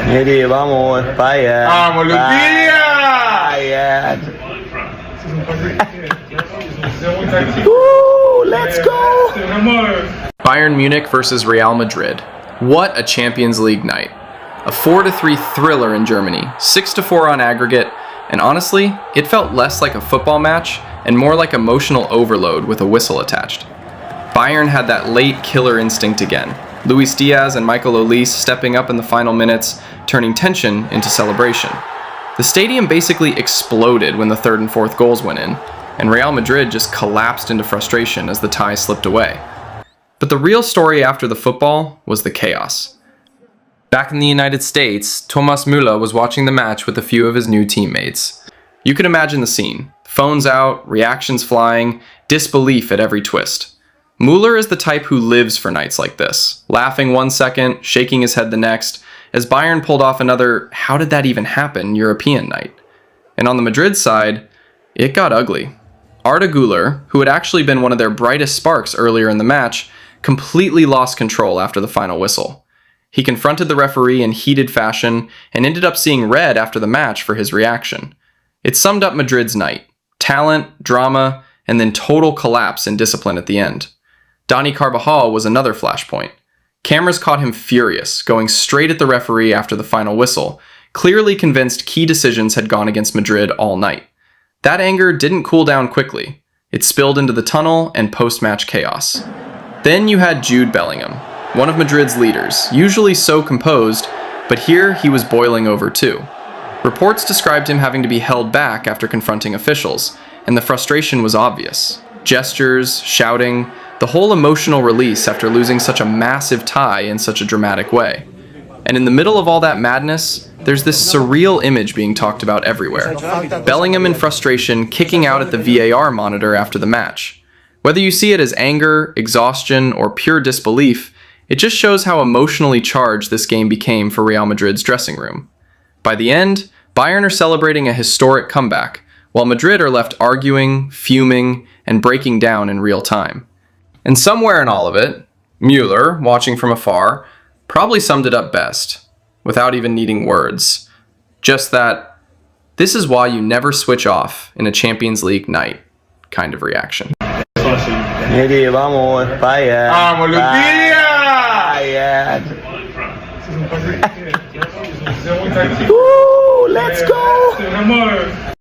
Miri, vamos, Bayern. ¡Vamos, Lupilla! Let's go! Bayern Munich versus Real Madrid. What a Champions League night. A 4-3 thriller in Germany, 6-4 on aggregate, and honestly, it felt less like a football match and more like emotional overload with a whistle attached. Bayern had that late killer instinct again. Luis Diaz and Michael Olise stepping up in the final minutes, turning tension into celebration. The stadium basically exploded when the third and fourth goals went in, and Real Madrid just collapsed into frustration as the tie slipped away. But the real story after the football was the chaos. Back in the United States, Thomas Müller was watching the match with a few of his new teammates. You can imagine the scene. Phones out, reactions flying, disbelief at every twist. Müller is the type who lives for nights like this, laughing one second, shaking his head the next, as Bayern pulled off another "how did that even happen" European night. And on the Madrid side, it got ugly. Arda Güler, who had actually been one of their brightest sparks earlier in the match, completely lost control after the final whistle. He confronted the referee in heated fashion and ended up seeing red after the match for his reaction. It summed up Madrid's night: talent, drama, and then total collapse in discipline at the end. Dani Carvajal was another flashpoint. Cameras caught him furious, going straight at the referee after the final whistle, clearly convinced key decisions had gone against Madrid all night. That anger didn't cool down quickly. It spilled into the tunnel and post-match chaos. Then you had Jude Bellingham, one of Madrid's leaders, usually so composed, but here he was boiling over too. Reports described him having to be held back after confronting officials, and the frustration was obvious. Gestures, shouting, the whole emotional release after losing such a massive tie in such a dramatic way. And in the middle of all that madness, there's this surreal image being talked about everywhere. Bellingham in frustration kicking out at the VAR monitor after the match. Whether you see it as anger, exhaustion, or pure disbelief, it just shows how emotionally charged this game became for Real Madrid's dressing room. By the end, Bayern are celebrating a historic comeback, while Madrid are left arguing, fuming, and breaking down in real time. And somewhere in all of it, Müller, watching from afar, probably summed it up best, without even needing words. Just that, this is why you never switch off in a Champions League night kind of reaction. Miri, vamos, Bayern. ¡Vamos, Lupilla! Let's go!